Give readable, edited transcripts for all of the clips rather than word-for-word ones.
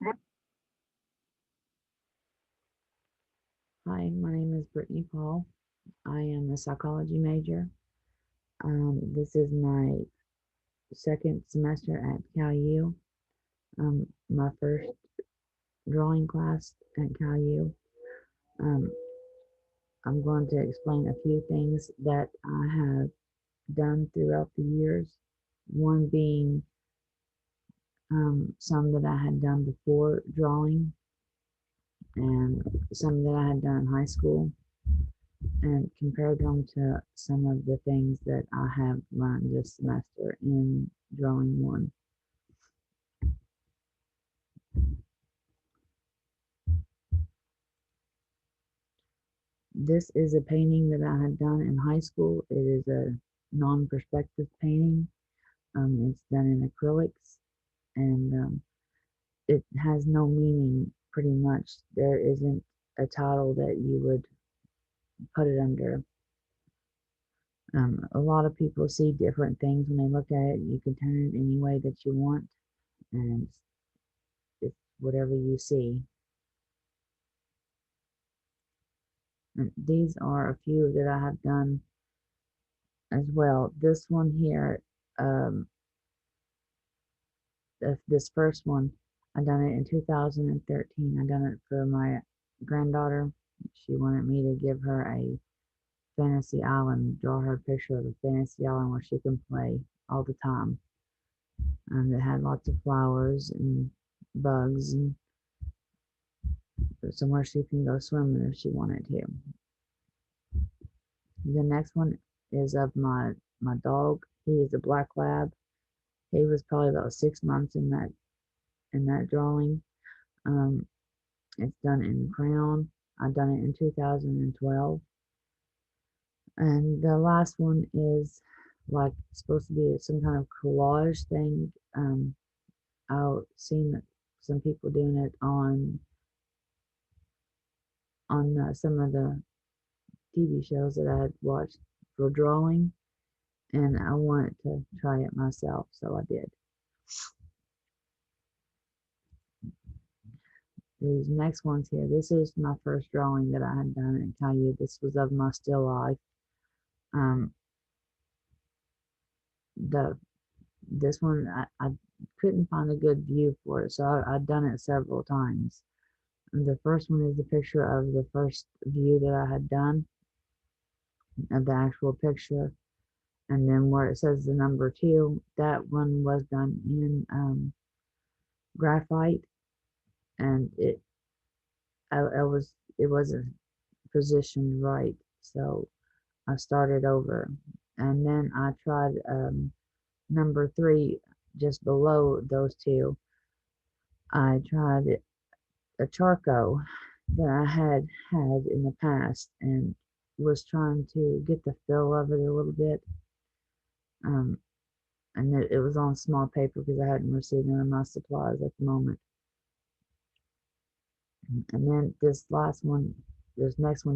Hi, my name is Britani Paugh. I am a psychology major. This is my second semester at CALU. My first drawing class at CALU. Um, I'm going to explain a few things that I have done throughout the years. One being some that I had done before drawing, and some that I had done in high school, and compare them to some of the things that I have learned this semester in drawing one. This is a painting that I had done in high school. It is a non-perspective painting. It's done in acrylics, and it has no meaning pretty much. There isn't a title that you would put it under. A lot of people see different things when they look at it. You can turn it any way that you want, and it's whatever you see. And these are a few that I have done as well. This one here, um, this first one, I done it in 2013. I done it for my granddaughter. She wanted me to give her a fantasy island, draw her a picture of a fantasy island where she can play all the time. It had lots of flowers and bugs and somewhere she can go swimming if she wanted to. The next one is of my dog. He is a black lab. He was probably about 6 months in that drawing. Um, it's done in crayon. I done it in 2012. And the last one is like supposed to be some kind of collage thing. I've seen some people doing it on some of the TV shows that I had watched for drawing, and I wanted to try it myself, so I did. These next ones here, this is my first drawing that I had done at Caillou. This was of my still life. Um, the this one I couldn't find a good view for it, so I've done it several times. And the first one is the picture of the first view that I had done of the actual picture, and then where it says the number two, that one was done in graphite, and it wasn't positioned right, so I started over, and then I tried number three just below those two. I tried a charcoal that I had in the past and was trying to get the feel of it a little bit. Um, and it was on small paper because I hadn't received none of my supplies at the moment. And then this next one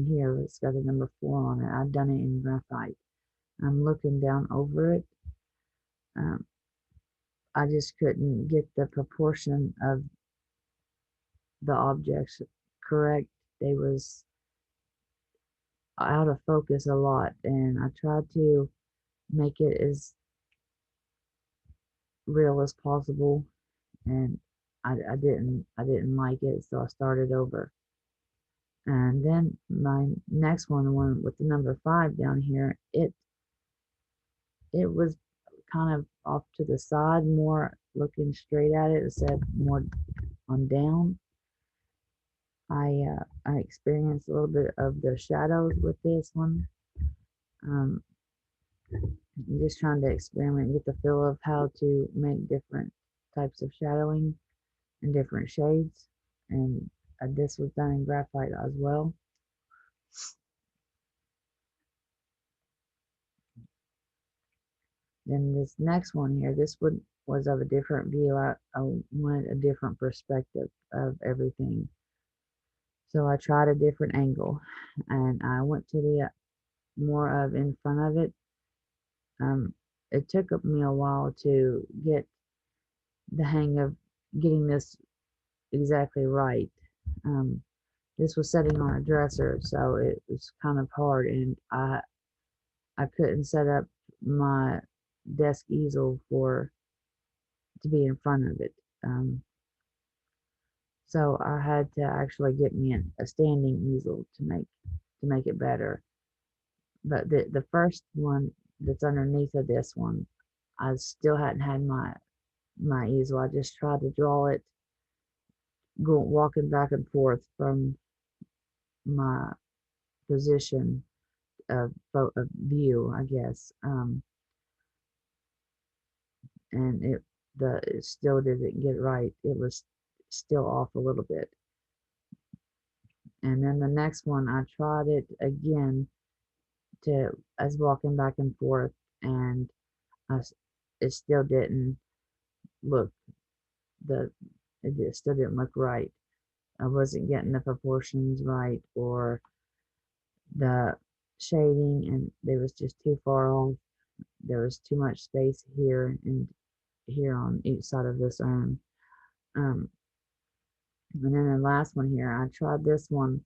here, it's got a number four on it. I've done it in graphite. I'm looking down over it. Um, I just couldn't get the proportion of the objects correct. They was out of focus a lot, and I tried to make it as real as possible, and I didn't like it, so I started over. And then my next one, the one with the number five down here, it was kind of off to the side, more looking straight at it instead more on down. I experienced a little bit of the shadows with this one. Um, just trying to experiment and get the feel of how to make different types of shadowing in different shades. And this was done in graphite as well. Then this next one here, this one was of a different view. I wanted a different perspective of everything. So I tried a different angle and I went to the more of in front of it. Um, it took me a while to get the hang of getting this exactly right. Um, this was sitting on a dresser, so it was kind of hard, and I couldn't set up my desk easel for to be in front of it. So I had to actually get me a standing easel to make it better. But the first one that's underneath of this one, I still hadn't had my easel. I just tried to draw it, walking back and forth from my position of view, I guess. And it still didn't get right. It was still off a little bit. And then the next one, I tried it again to as walking back and forth, and it still didn't look the it still didn't look right. I wasn't getting the proportions right or the shading, and it was just too far off. There was too much space here and here on each side of this urn. Um, and then the last one here, I tried this one,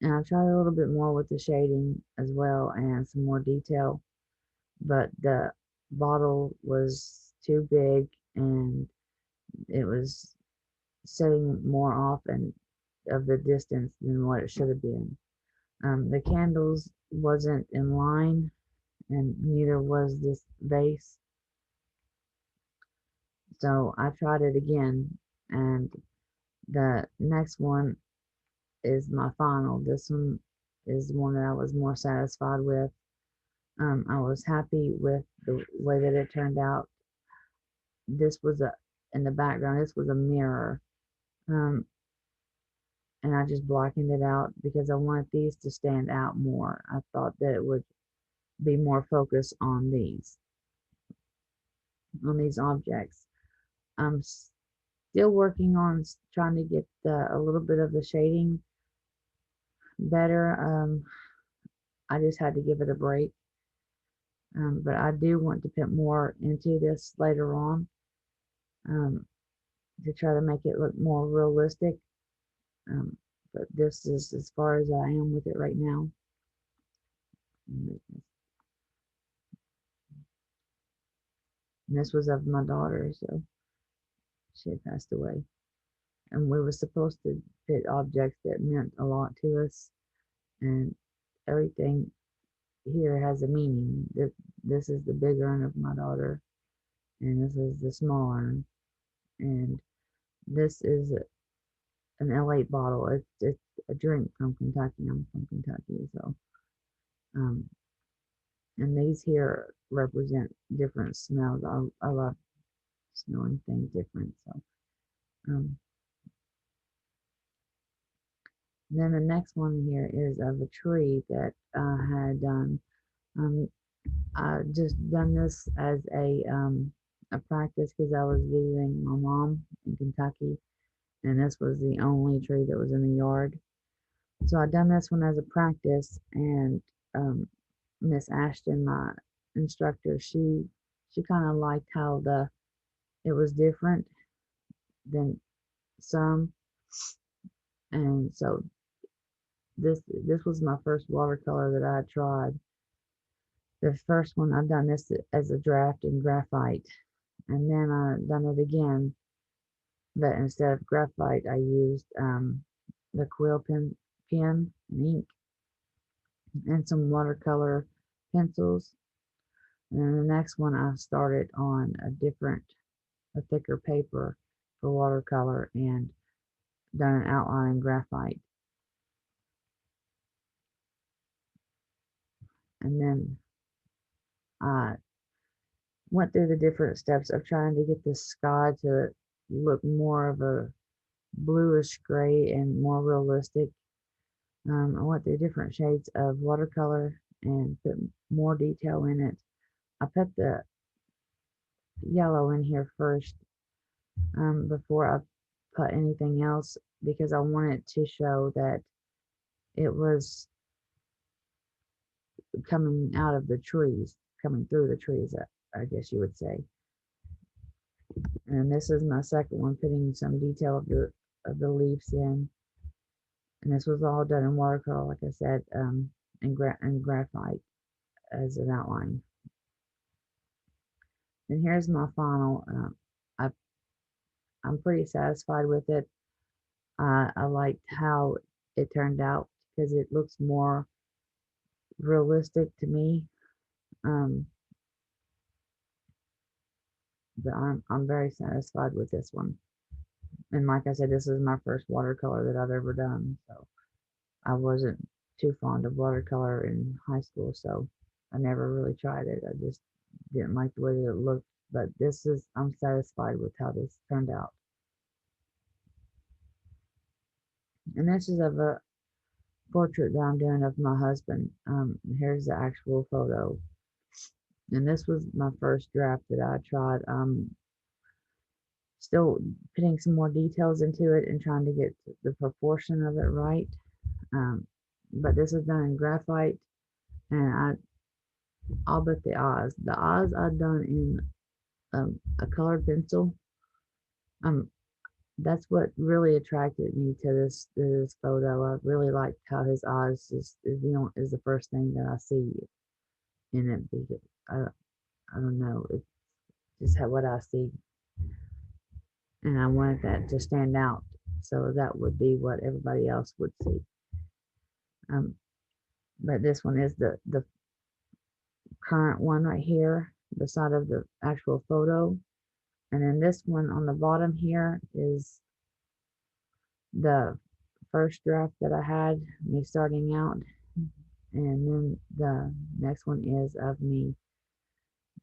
and I tried a little bit more with the shading as well and some more detail, but the bottle was too big and it was setting more off and of the distance than what it should have been. The candles wasn't in line, and neither was this vase. So I tried it again, and the next one is my final. This one is the one that I was more satisfied with. I was happy with the way that it turned out. This was in the background, this was a mirror. Um, and I just blackened it out because I wanted these to stand out more. I thought that it would be more focused on these objects. I'm still working on trying to get a little bit of the shading better. I just had to give it a break. But I do want to put more into this later on, um, to try to make it look more realistic. Um, but this is as far as I am with it right now. And this was of my daughter, so she had passed away. And we were supposed to fit objects that meant a lot to us, and everything here has a meaning. This is the big urn of my daughter, and this is the small urn, and this is an L8 bottle. It's a drink from Kentucky. I'm from Kentucky, so um, and these here represent different smells. I love smelling things different. So um, then the next one here is of a tree that I had done. Um, I just done this as a practice because I was visiting my mom in Kentucky, and this was the only tree that was in the yard. So I done this one as a practice, and Miss Ashton, my instructor, she kind of liked how the it was different than some, and so this was my first watercolor that I tried. The first one I've done this as a draft in graphite, and then I done it again, but instead of graphite, I used the pen and ink and some watercolor pencils. And then the next one I started on a thicker paper for watercolor and done an outline in graphite. And then I went through the different steps of trying to get the sky to look more of a bluish gray and more realistic. I went through different shades of watercolor and put more detail in it. I put the yellow in here first, before I put anything else, because I wanted to show that it was coming out of the trees, coming through the trees, I guess you would say. And this is my second one, putting some detail of the leaves in. And this was all done in watercolor, like I said, and graphite as an outline. And here's my final. I, I'm pretty satisfied with it. I liked how it turned out because it looks more realistic to me. Um, but I'm very satisfied with this one. And like I said, this is my first watercolor that I've ever done. So I wasn't too fond of watercolor in high school, so I never really tried it. I just didn't like the way that it looked. But I'm satisfied with how this turned out. And this is of a portrait that I'm doing of my husband. Here's the actual photo. And this was my first draft that I tried. Still putting some more details into it and trying to get the proportion of it right. But this is done in graphite, and all but the eyes. The eyes I've done in a colored pencil. Um, that's what really attracted me to this photo. I really liked how his eyes is the first thing that I see in it. Because I don't know, it's just what I see, and I wanted that to stand out, so that would be what everybody else would see. Um, but this one is the current one right here, beside of the actual photo, and then this one on the bottom here is the first draft that I had, me starting out, and then the next one is of me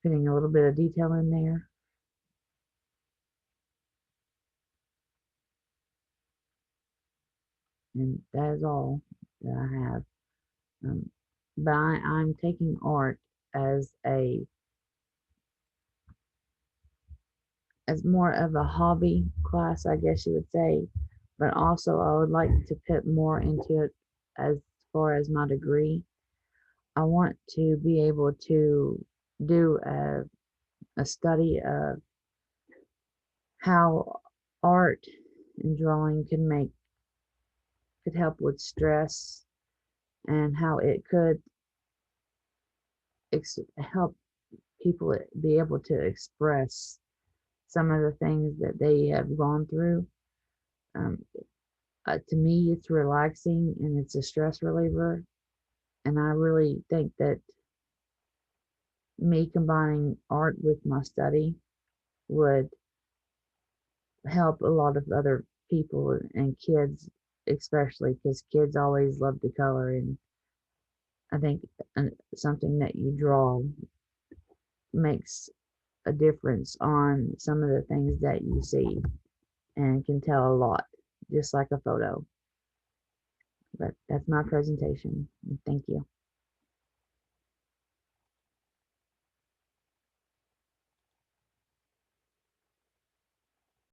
putting a little bit of detail in there, and that is all that I have. Um, but I'm taking art as more of a hobby class, I guess you would say, but also I would like to put more into it as far as my degree. I want to be able to do a study of how art and drawing could help with stress, and how it could help people be able to express some of the things that they have gone through. Um, to me, it's relaxing and it's a stress reliever, and I really think that me combining art with my study would help a lot of other people and kids, especially because kids always love to color, and I think something that you draw makes a difference on some of the things that you see and can tell a lot, just like a photo. But that's my presentation. Thank you.